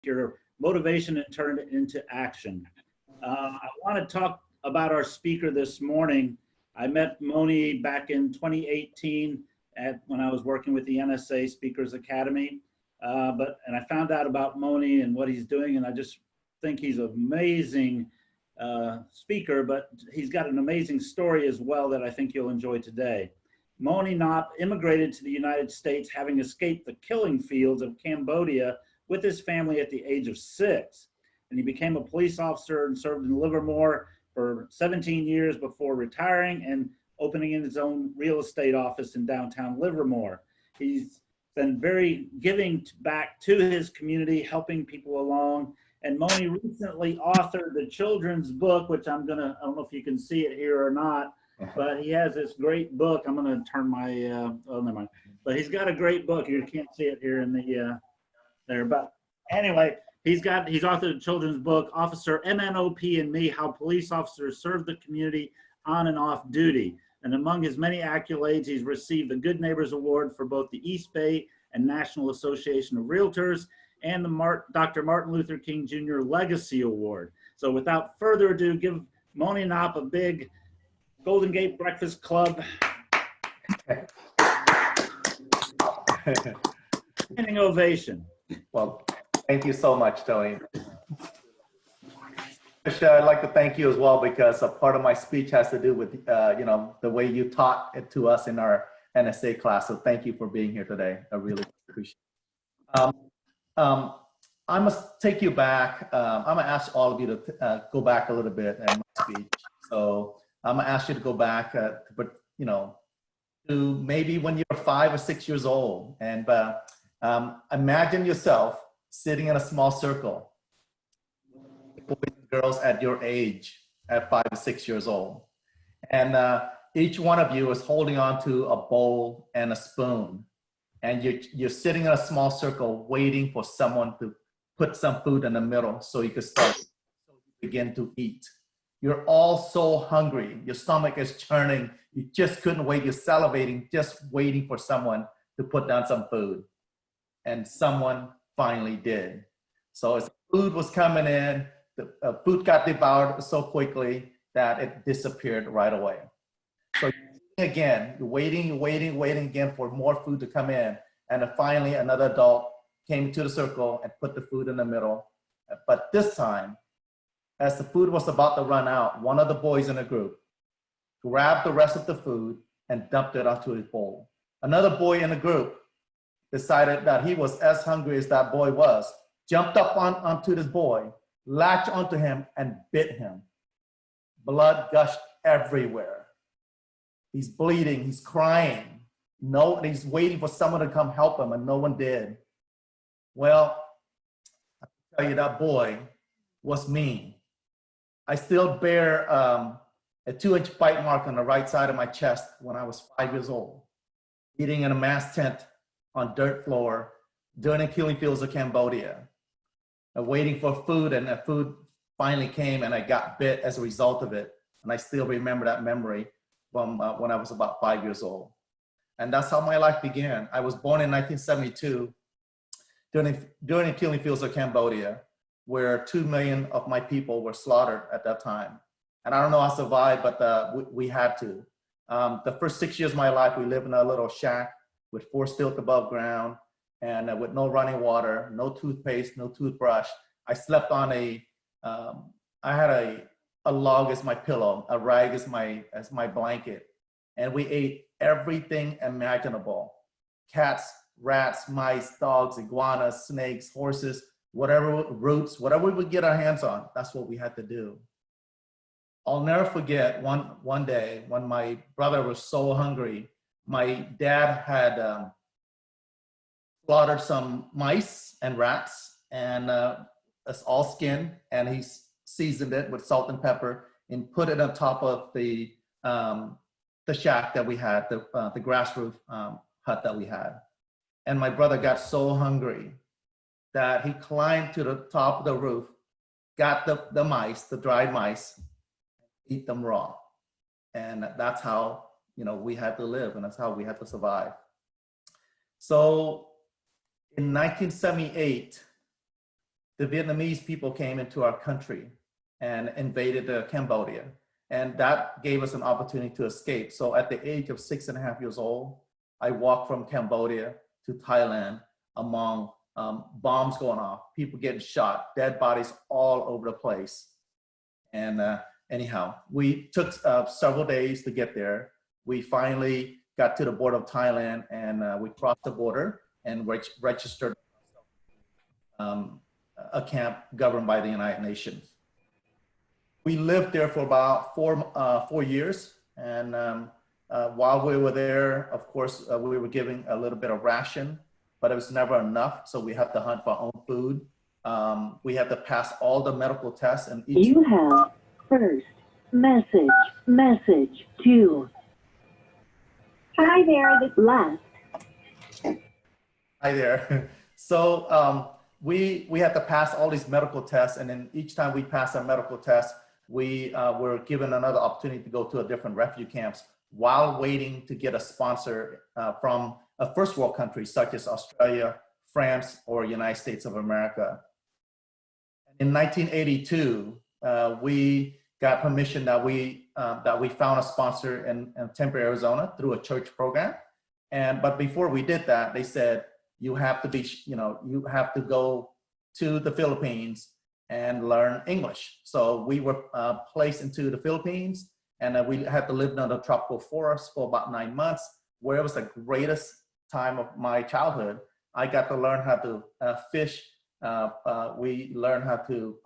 your motivation and turn it into action. I want to talk about our speaker this morning. I met Mony back in 2018 when I was working with the NSA Speakers Academy. And I found out about Mony and what he's doing, and I just think he's an amazing speaker, but he's got an amazing story as well that I think you'll enjoy today. Mony Nop immigrated to the United States having escaped the killing fields of Cambodia with his family at the age of 6. And he became a police officer and served in Livermore for 17 years before retiring and opening his own real estate office in downtown Livermore. He's been very giving back to his community, helping people along. And Mony recently authored the children's book, which I don't know if you can see it here or not, but he has this great book. I'm gonna turn my, oh, never mind. But he's got a great book. You can't see it here in the, there. But anyway, he's authored a children's book, Officer M.N.O.P and Me, How Police Officers Serve the Community on and Off Duty. And among his many accolades, he's received the Good Neighbors Award for both the East Bay and National Association of Realtors and the Dr. Martin Luther King Jr. Legacy Award. So without further ado, give Mony Nop a big Golden Gate Breakfast Club standing ovation. Well, thank you so much, Tony. I'd like to thank you as well, because a part of my speech has to do with you know, the way you taught it to us in our NSA class. So thank you for being here today. I really appreciate it. I must take you back. I'm gonna ask all of you to go back a little bit in my speech. So I'm gonna ask you to go back, but you know, to maybe when you're 5 or 6 years old, and imagine yourself sitting in a small circle, boys and girls at your age, at 5 or 6 years old, and each one of you is holding on to a bowl and a spoon, and you're sitting in a small circle waiting for someone to put some food in the middle so you can begin to eat. You're all so hungry, your stomach is churning, you just couldn't wait, you're salivating, just waiting for someone to put down some food. And someone finally did. So as food was coming in, the food got devoured so quickly that it disappeared right away. So again, you're waiting again for more food to come in. And then finally another adult came to the circle and put the food in the middle. But this time, as the food was about to run out, one of the boys in the group grabbed the rest of the food and dumped it onto his bowl. Another boy in the group decided that he was as hungry as that boy was, jumped up onto this boy, latched onto him and bit him. Blood gushed everywhere. He's bleeding, he's crying. He's waiting for someone to come help him, and no one did. Well, I can tell you, that boy was mean. I still bear a 2-inch bite mark on the right side of my chest when I was 5 years old, eating in a mass tent on dirt floor during the Killing Fields of Cambodia, waiting for food, and the food finally came and I got bit as a result of it. And I still remember that memory from when I was about 5 years old. And that's how my life began. I was born in 1972 during the Killing Fields of Cambodia, where 2 million of my people were slaughtered at that time. And I don't know how I survived, but we had to. The first 6 years of my life, we lived in a little shack with 4 stilts above ground, and with no running water, no toothpaste, no toothbrush. I slept on I had a log as my pillow, a rag as my blanket. And we ate everything imaginable. Cats, rats, mice, dogs, iguanas, snakes, horses, whatever, roots, whatever we would get our hands on, that's what we had to do. I'll never forget one day when my brother was so hungry. My dad had slaughtered some mice and rats, and it's all skin, and he seasoned it with salt and pepper and put it on top of the shack that we had, the grass roof hut that we had. And my brother got so hungry that he climbed to the top of the roof, got the mice, the dried mice, eat them raw. And that's how, you know, we had to live, and that's how we had to survive. So in 1978, the Vietnamese people came into our country and invaded Cambodia. And that gave us an opportunity to escape. So at the age of 6.5 years old, I walked from Cambodia to Thailand among bombs going off, people getting shot, dead bodies all over the place. And anyhow, we took several days to get there. We finally got to the border of Thailand, and we crossed the border and registered a camp governed by the United Nations. We lived there for about 4 years, and while we were there, of course, we were giving a little bit of ration, but it was never enough, so we had to hunt for our own food. We had to pass all the medical tests, and each— You have first message 2. Hi there, this last. Hi there. So we had to pass all these medical tests, and then each time we passed our medical tests, we were given another opportunity to go to a different refugee camps while waiting to get a sponsor from a first world country such as Australia, France, or United States of America. In 1982, we got permission that we found a sponsor in Tempe, Arizona through a church program. But before we did that, they said, you have to be, you have to go to the Philippines and learn English. So we were placed into the Philippines, and we had to live in the tropical forest for about 9 months, where it was the greatest time of my childhood. I got to learn how to fish. We learned how to,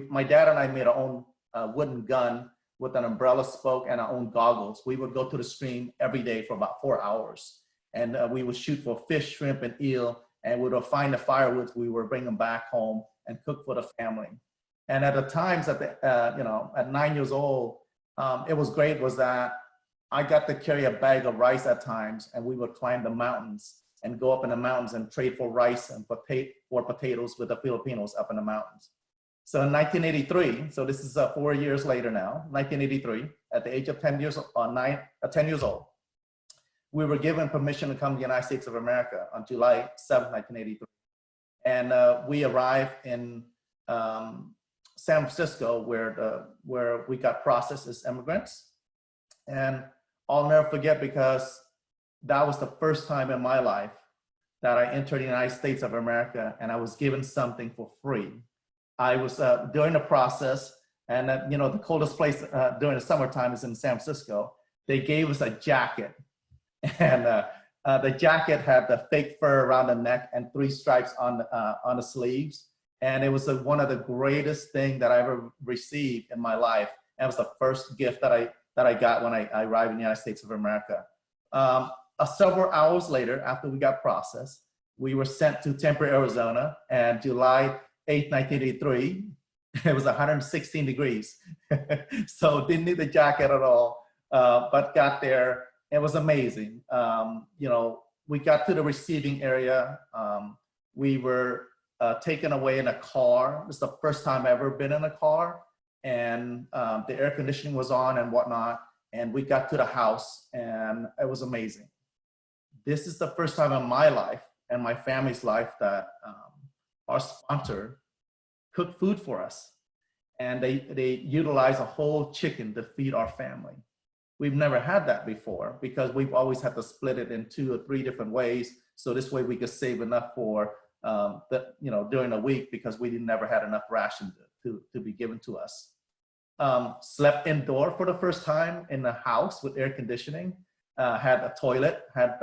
my dad and I made our own wooden gun with an umbrella spoke and our own goggles. We would go to the stream every day for about 4 hours. And we would shoot for fish, shrimp, and eel, and we would find the firewoods. We would bring them back home and cook for the family. And at the times, at 9 years old, it was great was that I got to carry a bag of rice at times, and we would climb the mountains and go up in the mountains and trade for rice and for potatoes with the Filipinos up in the mountains. So in 1983, so this is 4 years later now, 1983, at the age of 10 years old, we were given permission to come to the United States of America on July 7, 1983. And we arrived in San Francisco, where we got processed as immigrants. And I'll never forget, because that was the first time in my life that I entered the United States of America, and I was given something for free. I was during the process, and the coldest place during the summertime is in San Francisco. They gave us a jacket, and the jacket had the fake fur around the neck and 3 stripes on the sleeves. And it was one of the greatest things that I ever received in my life. And it was the first gift that I got when I arrived in the United States of America. Several hours later, after we got processed, we were sent to Tempe, Arizona, and July 8, 1983, it was 116 degrees. So didn't need the jacket at all, but got there. It was amazing. We got to the receiving area. We were taken away in a car. It was the first time I've ever been in a car, and the air conditioning was on and whatnot. And we got to the house, and it was amazing. This is the first time in my life and my family's life that our sponsor cooked food for us. And they utilized a whole chicken to feed our family. We've never had that before, because we've always had to split it in 2 or 3 different ways. So this way we could save enough for during the week, because we never had enough ration to be given to us. Slept indoor for the first time in a house with air conditioning. Had a toilet, had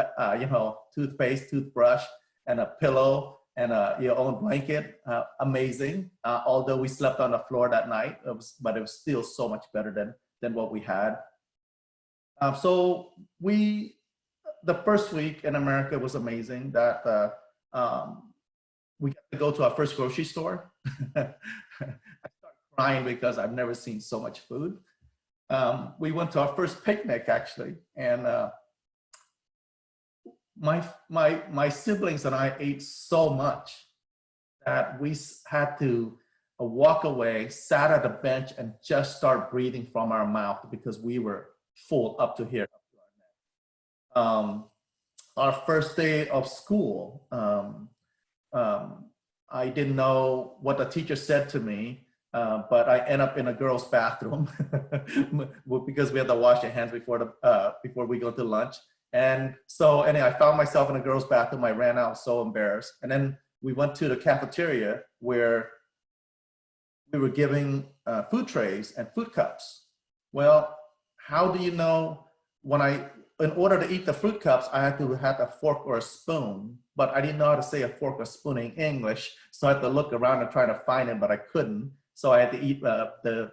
toothpaste, toothbrush, and a pillow, and your own blanket. Amazing. Although we slept on the floor that night, but it was still so much better than what we had. So the first week in America was amazing. That we got to go to our first grocery store. I started crying because I've never seen so much food. We went to our first picnic, actually, and my siblings and I ate so much that we had to walk away, sat at a bench, and just start breathing from our mouth, because we were full up to here. Our first day of school, I didn't know what the teacher said to me, but I end up in a girl's bathroom because we had to wash our hands before we go to lunch. And so anyway, I found myself in a girl's bathroom. I ran out, so embarrassed. And then we went to the cafeteria where we were giving food trays and food cups. Well, how do you know in order to eat the fruit cups, I had to have a fork or a spoon, but I didn't know how to say a fork or spoon in English. So I had to look around and try to find it, but I couldn't. So I had to eat the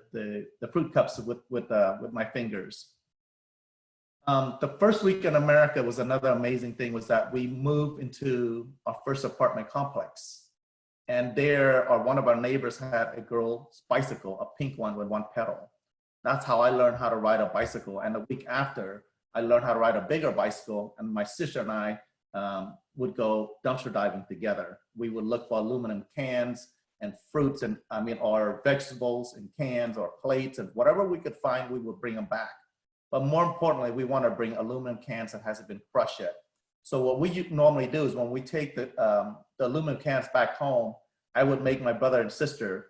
fruit cups with my fingers. The first week in America was another amazing thing, was that we moved into our first apartment complex. And there, one of our neighbors had a girl's bicycle, a pink one with one pedal. That's how I learned how to ride a bicycle. And the week after, I learned how to ride a bigger bicycle, and my sister and I would go dumpster diving together. We would look for aluminum cans and fruits or vegetables in cans or plates, and whatever we could find, we would bring them back. But more importantly, we want to bring aluminum cans that hasn't been crushed yet. So what we normally do is when we take the aluminum cans back home, I would make my brother and sister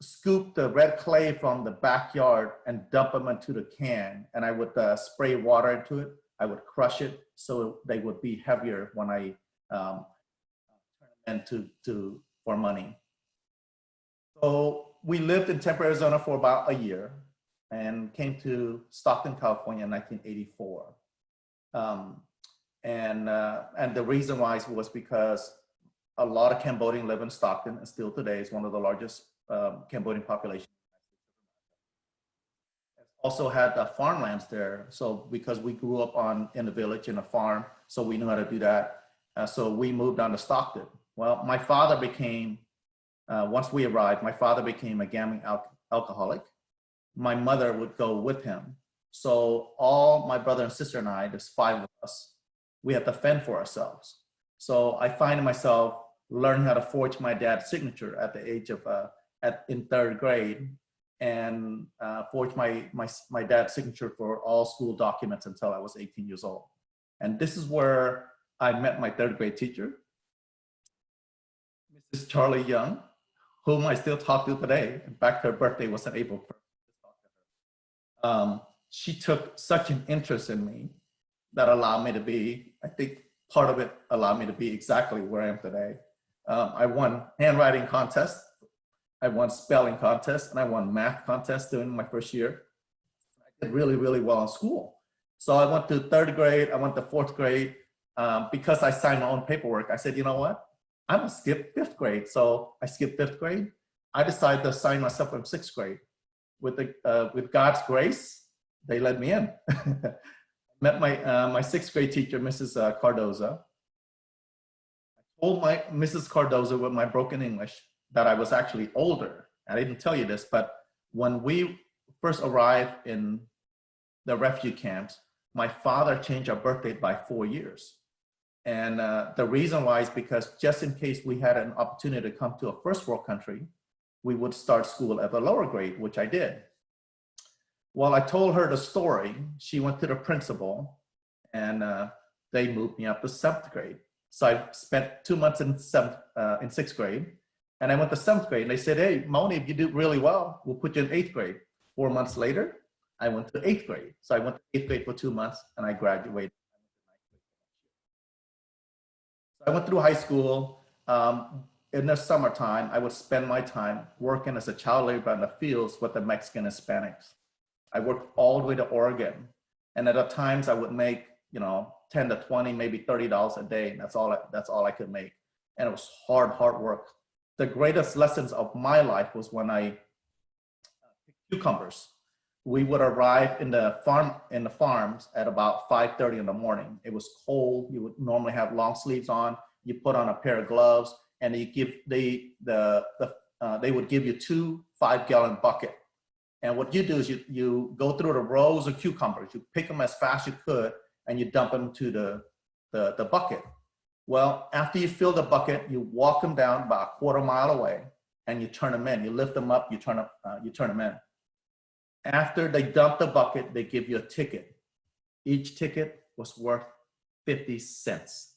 scoop the red clay from the backyard and dump them into the can. And I would spray water into it. I would crush it so they would be heavier when I turn them in for money. So we lived in Tempe, Arizona for about a year and came to Stockton, California in 1984. And the reason why was because a lot of Cambodians live in Stockton, and still today is one of the largest Cambodian populations. Also had farmlands there. So because we grew up in the village in a farm, so we knew how to do that. So we moved on to Stockton. Well, my father became, once we arrived, my father became a gambling alcoholic. My mother would go with him. So all my brother and sister and I, there's 5 of us, we had to fend for ourselves. So I find myself learning how to forge my dad's signature at the age of, in 3rd grade, and forged my dad's signature for all school documents until I was 18 years old. And this is where I met my 3rd grade teacher, Mrs. Charlie Young, whom I still talk to today. In fact, her birthday was on April 1st. She took such an interest in me that allowed me to be, I think part of it allowed me to be exactly where I am today. I won handwriting contests, I won spelling contests, and I won math contests during my first year. I did really, really well in school. So I went to 3rd grade, I went to 4th grade. Because I signed my own paperwork, I said, you know what? I'm gonna skip 5th grade. So I skipped 5th grade. I decided to sign myself in 6th grade. With God's grace, they let me in. Met my 6th grade teacher, Mrs. Cardoza. I told Mrs. Cardoza with my broken English that I was actually older. I didn't tell you this, but when we first arrived in the refugee camps, my father changed our birth date by 4 years. And the reason why is because just in case we had an opportunity to come to a first world country, we would start school at the lower grade, which I did. Well, I told her the story. She went to the principal, and they moved me up to 7th grade. So I spent 2 months in 6th grade, and I went to 7th grade, and they said, hey, Mony, if you do really well, we'll put you in 8th grade. 4 months later, I went to 8th grade. So I went to 8th grade for 2 months, and I graduated. So I went through high school. In the summertime, I would spend my time working as a child laborer in the fields with the Mexican Hispanics. I worked all the way to Oregon. And at the times I would make, 10 to 20, maybe $30 a day. And that's all I could make. And it was hard work. The greatest lessons of my life was when I picked cucumbers. We would arrive in the farms at about 5:30 in the morning. It was cold. You would normally have long sleeves on. You put on a pair of gloves, and they would give you 2 5-gallon buckets. And what you do is you go through the rows of cucumbers. You pick them as fast as you could, and you dump them to the bucket. Well, after you fill the bucket, you walk them down about a 1/4 mile away, and you turn them in. You lift them up, you turn them in. After they dump the bucket, they give you a ticket. Each ticket was worth 50 cents.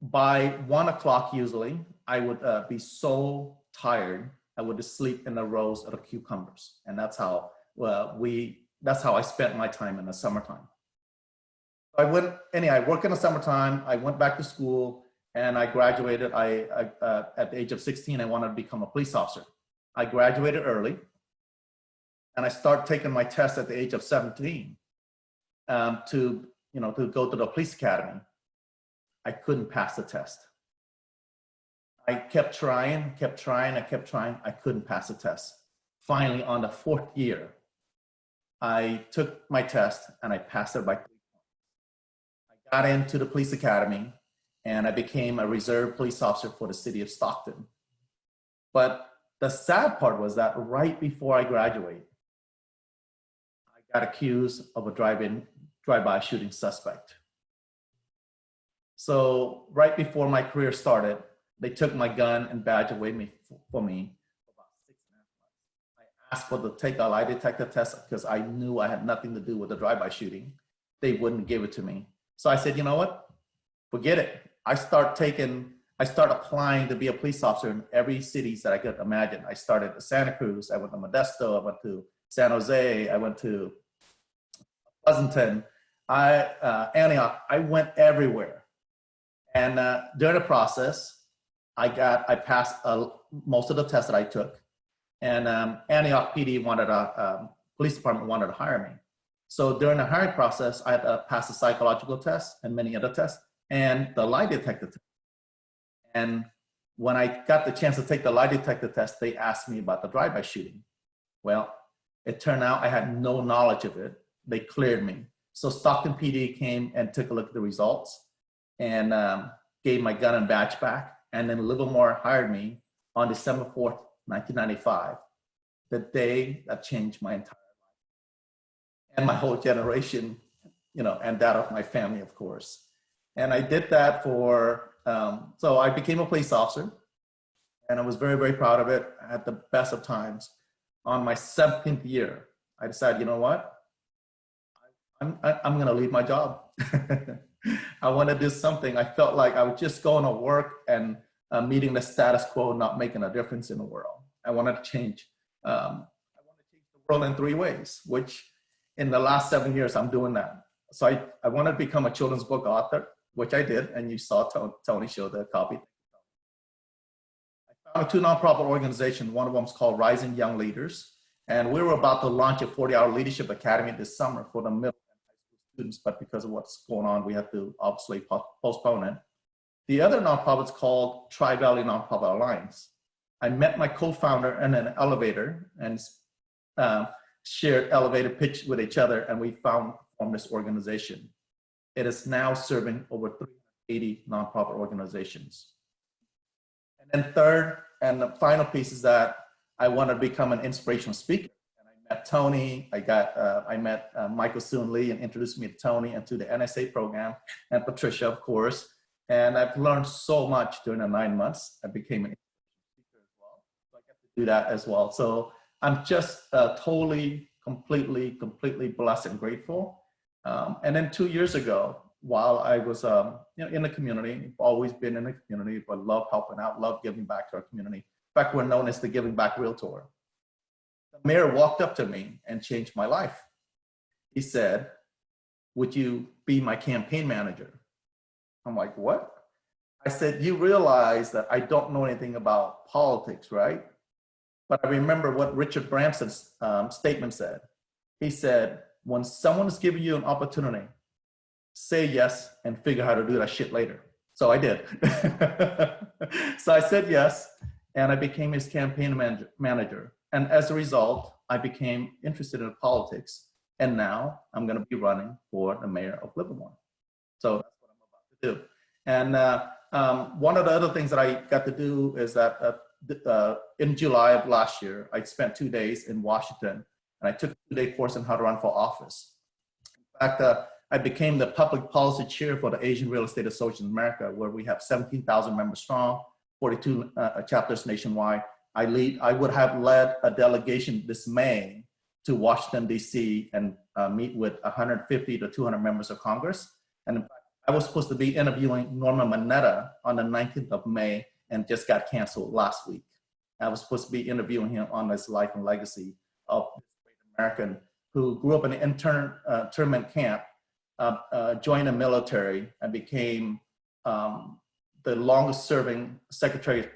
by 1 o'clock usually, I would be so tired, I would just sleep in the rows of the cucumbers. And that's how that's how I spent my time in the summertime. I worked in the summertime, I went back to school, and I graduated. At the age of 16, I wanted to become a police officer. I graduated early, and I started taking my test at the age of 17 to go to the police academy. I couldn't pass the test. I kept trying. I couldn't pass the test. Finally, on the 4th year, I took my test and I passed it by 3 points. I got into the police academy and I became a reserve police officer for the city of Stockton. But the sad part was that right before I graduated, I got accused of a drive-by shooting suspect. So right before my career started, they took my gun and badge away for me for about 6.5 months. I asked for to take a lie detector test because I knew I had nothing to do with the drive-by shooting. They wouldn't give it to me. So I said, you know what? Forget it. I start applying to be a police officer in every city that I could imagine. I started at Santa Cruz, I went to Modesto, I went to San Jose, I went to Pleasanton, Antioch. I went everywhere. And during the process, I passed most of the tests that I took. And Antioch PD police department wanted to hire me. So during the hiring process, I had to pass the psychological test and many other tests and the lie detector test. And when I got the chance to take the lie detector test, they asked me about the drive-by shooting. Well, it turned out I had no knowledge of it. They cleared me. So Stockton PD came and took a look at the results and gave my gun and badge back. And then Livermore hired me on December 4th, 1995, the day that changed my entire life and my whole generation, and that of my family, of course. And I did that so I became a police officer and I was very, very proud of it. I had the best of times. On my 17th year, I decided, you know what? I'm gonna leave my job. I want to do something. I felt like I was just going to work and meeting the status quo, not making a difference in the world. I wanted to change. I want to change the world in 3 ways, which in the last 7 years, I'm doing that. So I want to become a children's book author, which I did, and you saw Tony show the copy. I founded 2 nonprofit organizations. One of them is called Rising Young Leaders, and we were about to launch a 40-hour leadership academy this summer for the middle and high school students, but because of what's going on, we have to obviously postpone it. The other nonprofit is called Tri-Valley Nonprofit Alliance. I met my co-founder in an elevator and shared elevator pitch with each other, and we formed this organization. It is now serving over 380 nonprofit organizations. And then third, and the final piece is that I want to become an inspirational speaker. And I met Tony, I met Michael Soon Lee and introduced me to Tony and to the NSA program, and Patricia, of course. And I've learned so much during the 9 months. I became an inspirational speaker as well. So I get to do that as well. So I'm just totally, completely blessed and grateful. And then 2 years ago, while I was in the community, always been in the community, but love helping out, love giving back to our community. In fact, we're known as the Giving Back Realtor. The mayor walked up to me and changed my life. He said, "Would you be my campaign manager?" I'm like, "What?" I said, "You realize that I don't know anything about politics, right?" But I remember what Richard Branson's statement said. He said, "When someone is giving you an opportunity, say yes and figure how to do that shit later." So I did. So I said yes, and I became his campaign manager. And as a result, I became interested in politics. And now I'm going to be running for the mayor of Livermore. So that's what I'm about to do. And one of the other things that I got to do is that in July of last year, I spent 2 days in Washington, and I took a 2-day course on how to run for office. In fact, I became the public policy chair for the Asian Real Estate Association of America, where we have 17,000 members strong, 42 chapters nationwide. I would have led a delegation this May to Washington, D.C. and meet with 150 to 200 members of Congress. And in fact, I was supposed to be interviewing Norman Mineta on the 19th of May and just got canceled last week. I was supposed to be interviewing him on his life and legacy of this great American who grew up in an internment camp, joined the military, and became the longest serving Secretary of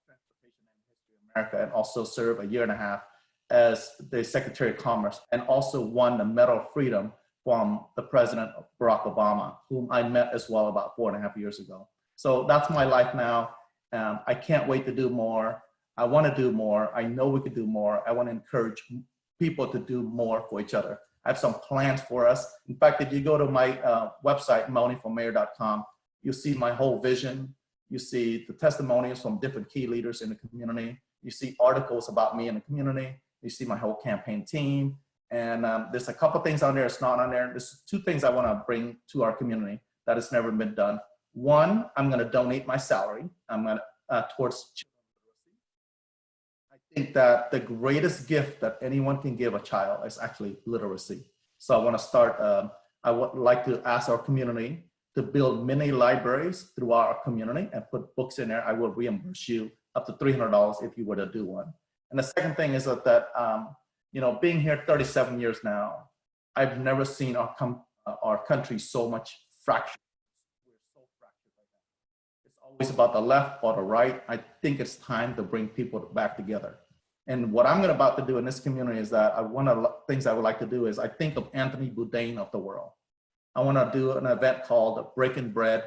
Transportation in history of America, and also served a year and a half as the Secretary of Commerce, and also won the Medal of Freedom from the President Barack Obama, whom I met as well about 4.5 years ago. So that's my life now. I can't wait to do more. I want to do more. I know we could do more. I want to encourage people to do more for each other. I have some plans for us. In fact, if you go to my website, monyformayor.com, you'll see my whole vision. You see the testimonials from different key leaders in the community. You see articles about me in the community. You see my whole campaign team. And there's a couple things on there that's not on there. There's 2 things I want to bring to our community that has never been done. One, I'm going to donate my salary. I'm going to towards children literacy. I think that the greatest gift that anyone can give a child is actually literacy. So I want to start. I would like to ask our community to build mini libraries throughout our community and put books in there. I will reimburse you up to $300 if you were to do one. And the second thing is that you know, being here 37 years now, I've never seen our country so much fractured. We're so fractured right now. It's always about the left or the right. I think it's time to bring people back together. And what I'm about to do in this community is that one of the things I would like to do is I think of Anthony Bourdain of the world. I want to do an event called Breaking Bread,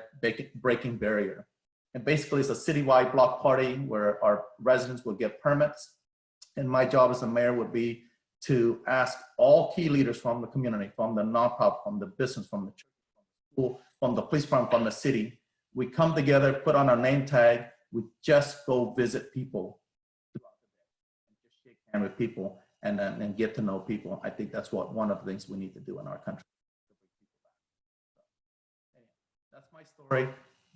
Breaking Barrier. And basically it's a citywide block party where our residents will get permits. And my job as a mayor would be to ask all key leaders from the community, from the nonprofit, from the business, from the church, from the school, from the police department, from the city. We come together, put on our name tag, we just go visit people throughout the day, and just shake hands with people and get to know people. I think that's one of the things we need to do in our country. So, anyway, that's my story.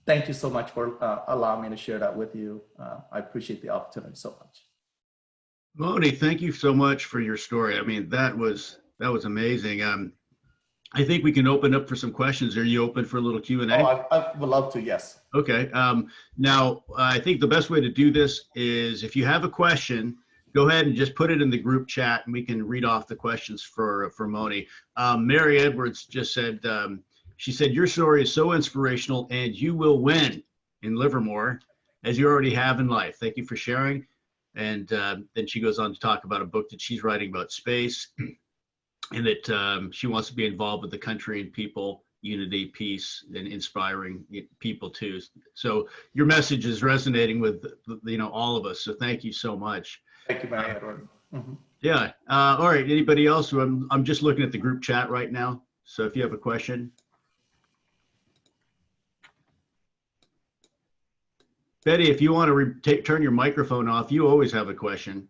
Thank you so much for allowing me to share that with you. I appreciate the opportunity so much. Mony, thank you so much for your story. I mean, that was amazing. I think we can open up for some questions. Are you open for a little Q&A? Oh, I would love to, yes. Okay. Now, I think the best way to do this is if you have a question, go ahead and just put it in the group chat and we can read off the questions for Mony. Mary Edwards just said, she said, your story is so inspirational and you will win in Livermore as you already have in life. Thank you for sharing. And then she goes on to talk about a book that she's writing about space and that she wants to be involved with the country and people, unity, peace, and inspiring people too. So your message is resonating with, you know, all of us. So thank you so much. Thank you, Mary Edward. Mm-hmm. Yeah. All right. Anybody else? I'm just looking at the group chat right now. So if you have a question. Betty, if you want to turn your microphone off, you always have a question.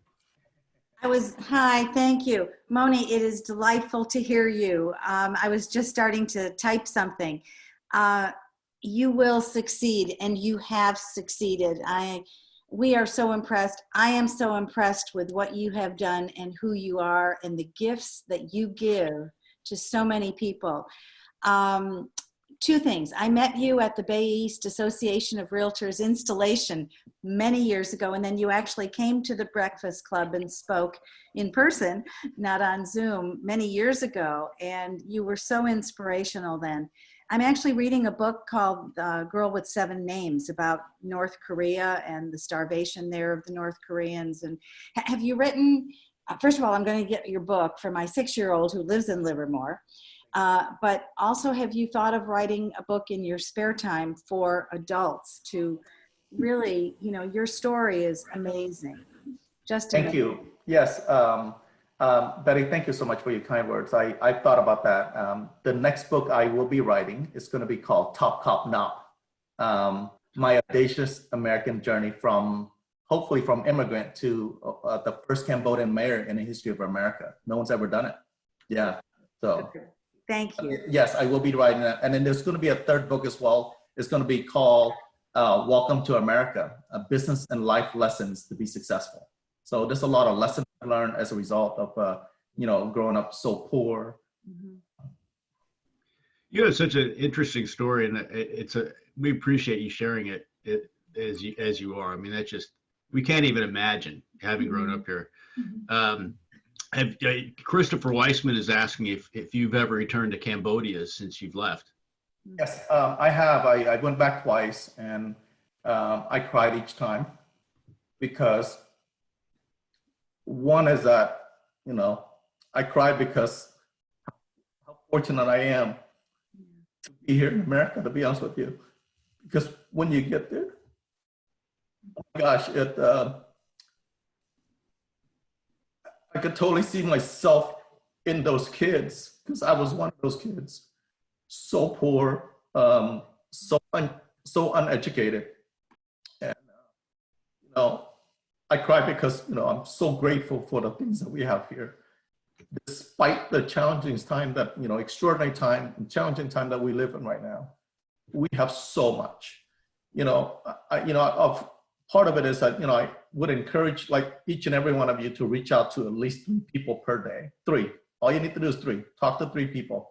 Hi, thank you. Mony, it is delightful to hear you. I was just starting to type something. You will succeed and you have succeeded. We are so impressed. I am so impressed with what you have done and who you are and the gifts that you give to so many people. 2 things. I met you at the Bay East Association of Realtors installation many years ago, and then you actually came to the Breakfast Club and spoke in person, not on Zoom, many years ago, and you were so inspirational then. I'm actually reading a book called Girl with 7 Names about North Korea and the starvation there of the North Koreans. And have you written, first of all, I'm going to get your book for my 6-year-old who lives in Livermore. But also, have you thought of writing a book in your spare time for adults to really, you know, your story is amazing. Just amazing. Thank you. Yes. Betty, thank you so much for your kind words. I thought about that. The next book I will be writing is going to be called Top Cop Now. My audacious American journey hopefully from immigrant to the first Cambodian mayor in the history of America. No one's ever done it. Yeah. So. Thank you. Yes, I will be writing that. And then there's going to be a 3rd book as well. It's going to be called Welcome to America, Business and Life Lessons to be Successful. So there's a lot of lessons I learned as a result of, you know, growing up so poor. Mm-hmm. You know, it's such an interesting story, and we appreciate you sharing it, as you are. I mean, that's just, we can't even imagine having grown up here. Christopher Weissman is asking if you've ever returned to Cambodia since you've left. Yes, I have. I went back twice, and I cried each time because one is that, you know, I cried because how fortunate I am to be here in America, to be honest with you. Because when you get there, oh my gosh, I could totally see myself in those kids, because I was one of those kids. So poor, so uneducated. And, you know, I cry because, you know, I'm so grateful for the things that we have here. Despite the challenging time that, you know, extraordinary time and challenging time that we live in right now, we have so much. You know, part of it is that, you know, I would encourage like each and every one of you to reach out to at least 3 people per day. 3. All you need to do is 3. Talk to 3 people.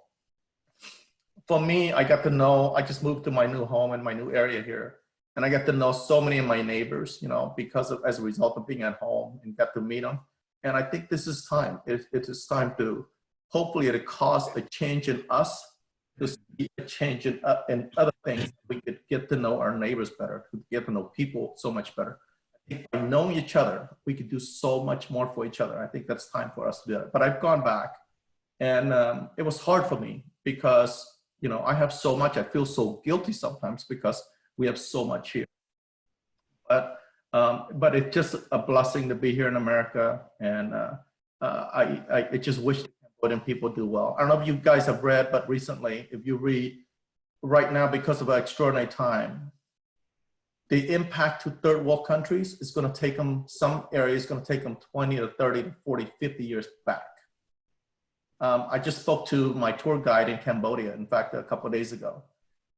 For me, I got to know, I just moved to my new home and my new area here. And I got to know so many of my neighbors, you know, as a result of being at home, and got to meet them. And I think this is time. It is time to, hopefully it cause a change in us, to see a change in other things. We could get to know our neighbors better, to get to know people so much better. I think by knowing each other, we could do so much more for each other. I think that's time for us to do it. But I've gone back, and it was hard for me because, you know, I have so much. I feel so guilty sometimes because we have so much here. But it's just a blessing to be here in America, and I just wish the Cambodian people do well. I don't know if you guys have read, but recently, if you read, right now, because of an extraordinary time, the impact to third world countries is going to take them, some areas going to take them 20 to 30 to 40, 50 years back. I just spoke to my tour guide in Cambodia, in fact, a couple of days ago.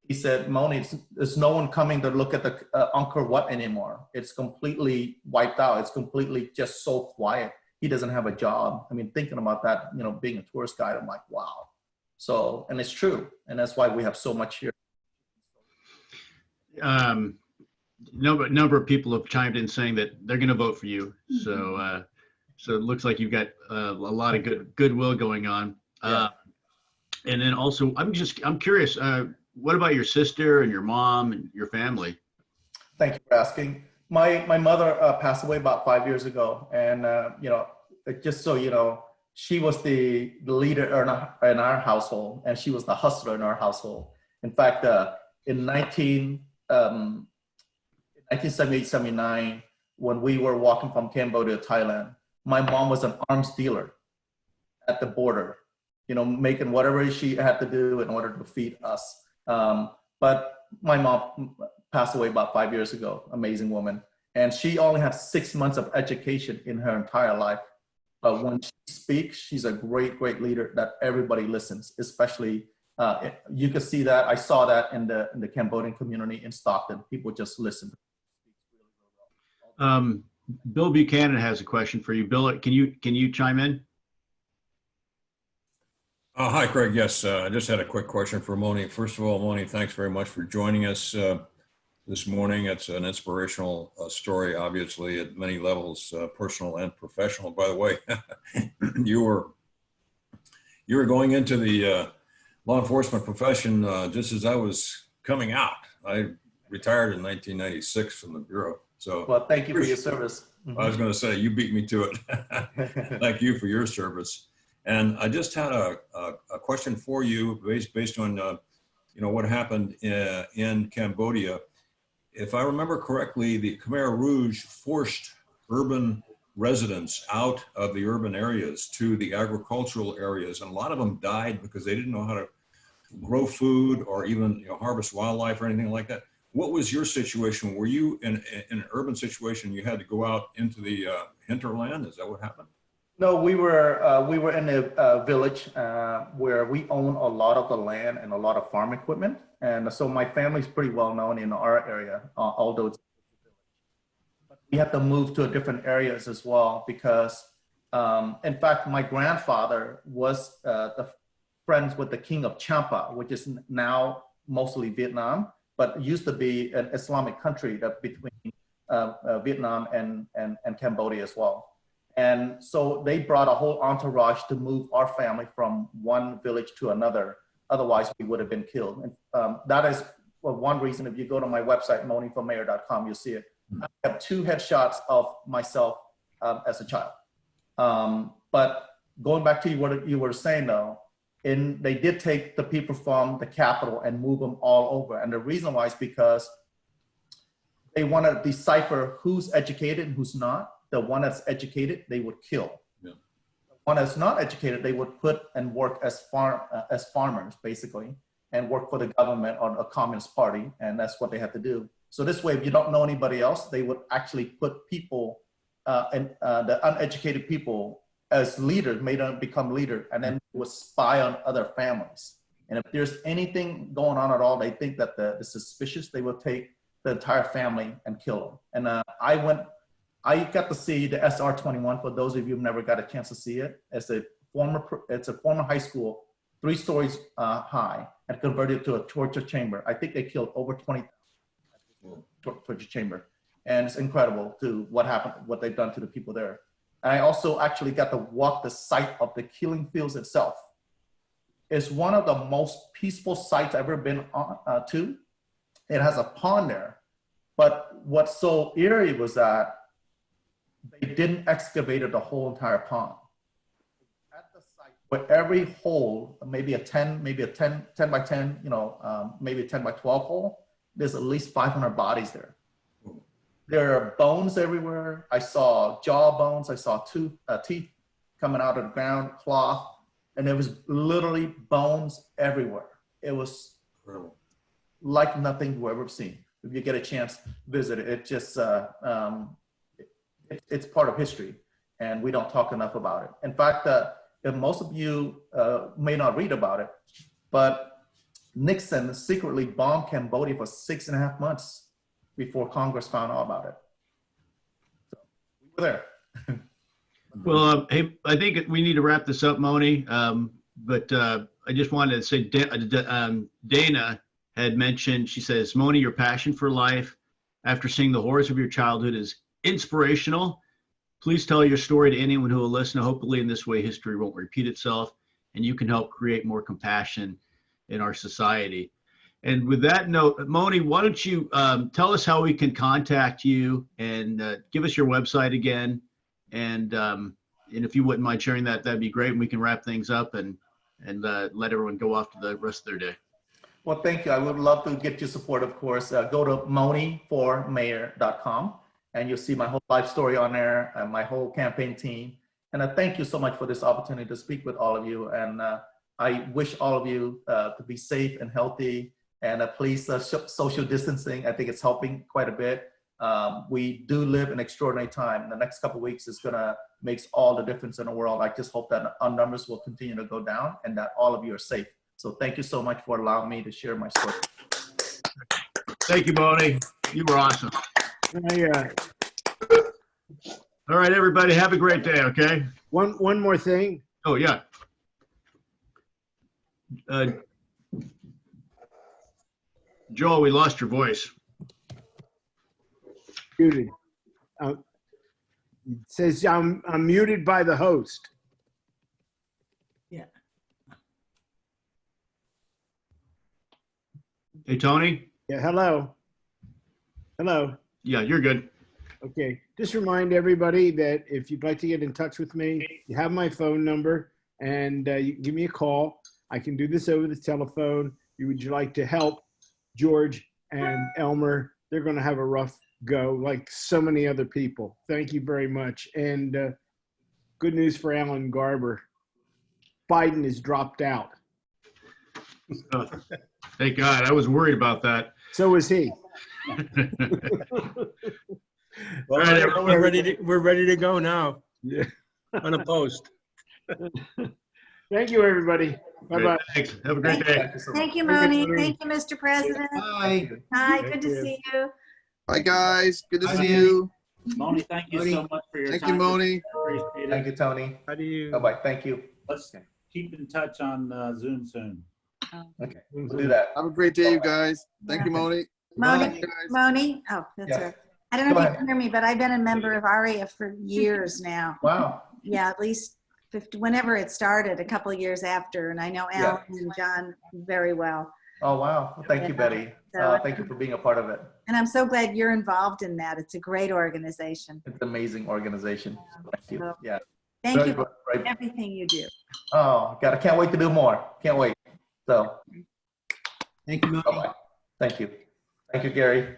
He said, Mony, there's no one coming to look at the Angkor Wat anymore. It's completely wiped out. It's completely just so quiet. He doesn't have a job. I mean, thinking about that, you know, being a tourist guide, I'm like, wow. So, and it's true. And that's why we have so much here. Number of people have chimed in saying that they're going to vote for you. So, so it looks like you've got a lot of goodwill going on. Yeah. And then also, I'm curious, what about your sister and your mom and your family? Thank you for asking. My mother passed away about 5 years ago, and you know, just so you know, she was the leader in our household, and she was the hustler in our household. In fact, in 1978, 79, when we were walking from Cambodia to Thailand, my mom was an arms dealer at the border, you know, making whatever she had to do in order to feed us. But my mom passed away about 5 years ago, amazing woman. And she only had 6 months of education in her entire life. But when she speaks, she's a great, great leader that everybody listens, especially, you can see that, I saw that in the Cambodian community in Stockton. People just listen. Bill Buchanan has a question for you. Bill, can you chime in? Hi, Craig. Yes, I just had a quick question for Mony. First of all, Mony, thanks very much for joining us this morning. It's an inspirational story, obviously, at many levels, personal and professional. By the way, you were going into the law enforcement profession just as I was coming out. I retired in 1996 from the Bureau. So, well, thank you for your service. I was going to say, you beat me to it. Thank you for your service. And I just had a question for you based on you know, what happened in Cambodia. If I remember correctly, the Khmer Rouge forced urban residents out of the urban areas to the agricultural areas, and a lot of them died because they didn't know how to grow food or even, you know, harvest wildlife or anything like that. What was your situation? Were you in an urban situation? You had to go out into the hinterland? Is that what happened? No, we were in a village where we own a lot of the land and a lot of farm equipment, and so my family's pretty well known in our area. Although it's, but we had to move to different areas as well because, in fact, my grandfather was friends with the king of Champa, which is now mostly Vietnam, but used to be an Islamic country that between Vietnam and Cambodia as well. And so they brought a whole entourage to move our family from one village to another. Otherwise, we would have been killed. And that is one reason. If you go to my website, monyformayor.com, you'll see it. I have 2 headshots of myself as a child. But going back to what you were saying, though, they did take the people from the capital and move them all over. And the reason why is because they want to decipher who's educated and who's not. The one that's educated, they would kill. Yeah. The one that's not educated, they would put and work as farmers, basically, and work for the government or a communist party. And that's what they have to do. So this way, if you don't know anybody else, they would actually put people, the uneducated people, as leaders, made them become leaders, and then would spy on other families. And if there's anything going on at all, they think that the suspicious, they will take the entire family and kill them. And I got to see the SR-21. For those of you who've never got a chance to see it, it's a former high school, 3 stories high, and converted to a torture chamber. I think they killed over 20,000 torture chamber, and it's incredible to what happened, what they've done to the people there. And I also actually got to walk the site of the Killing Fields itself. It's one of the most peaceful sites I've ever been to. It has a pond there, but what's so eerie was that they didn't excavate the whole entire pond. At the site, where every hole, maybe a 10 by 10, maybe a 10 by 12 hole, there's at least 500 bodies there. There are bones everywhere. I saw jaw bones. I saw teeth coming out of the ground, cloth, and there was literally bones everywhere. It was like nothing you've ever seen. If you get a chance, visit it. It just, it's part of history, and we don't talk enough about it. In fact, if most of you may not read about it, but Nixon secretly bombed Cambodia for 6.5 months before Congress found out about it. So we were there. Well, hey, I think we need to wrap this up, Mony. But I just wanted to say, Dana had mentioned, she says, Mony, your passion for life after seeing the horrors of your childhood is inspirational. Please tell your story to anyone who will listen. Hopefully in this way, history won't repeat itself, and you can help create more compassion in our society. And with that note, Mony, why don't you tell us how we can contact you, and give us your website again. And if you wouldn't mind sharing that, that'd be great. And we can wrap things up and let everyone go off to the rest of their day. Well, thank you. I would love to get your support, of course. Go to monyformayor.com, and you'll see my whole life story on there and my whole campaign team. And I thank you so much for this opportunity to speak with all of you. And I wish all of you to be safe and healthy, and please social distancing. I think it's helping quite a bit. We do live in extraordinary time. The next couple of weeks is gonna make all the difference in the world. I just hope that our numbers will continue to go down and that all of you are safe. So thank you so much for allowing me to share my story. Thank you, Mony. You were awesome. All right, everybody, have a great day, okay? One more thing. Oh, yeah. Joel, we lost your voice. Muted. It says I'm muted by the host. Yeah. Hey, Tony? Yeah, hello. Hello. Yeah, you're good. Okay, just remind everybody that if you'd like to get in touch with me, you have my phone number, and you can give me a call. I can do this over the telephone. Would you like to help George and Elmer? They're going to have a rough go, like so many other people. Thank you very much. And good news for Alan Garber. Biden has dropped out. Oh, thank God. I was worried about that. So is he. Well, All right, we're ready to go now. Yeah. Unopposed. Thank you, everybody. Bye-bye. Thanks. Have a great day. Thank you, Mony. Thank you, Mr. President. Hi. Hi, Thank good to you. see you. Hi, guys. Good to Hi. see you. Mony, thank you so much for your Thank time. you, Mony. Appreciate Thank it. you, Tony. How do you? Bye-bye. Thank you. Let's keep in touch on Zoom soon. Okay, we'll do that. Have a great day, you guys. Thank you, Mony. Mony, Guys. Mony, oh, that's Yes. right. I don't know Go if you ahead. can hear me, but I've been a member of ARIA for years now. Wow. Yeah, at least 50, whenever it started, a couple of years after, and I know Yeah. Alan and John very well. Oh, wow. Well, thank you, Betty. So- Thank you for being a part of it. And I'm so glad you're involved in that. It's a great organization. It's an amazing organization. Thank you. Yeah. Thank Very you good. for Right. everything you do. Oh, God, I can't wait to do more. Can't wait. So, Thank you, Mony. bye-bye. Thank you. Thank you, Gary.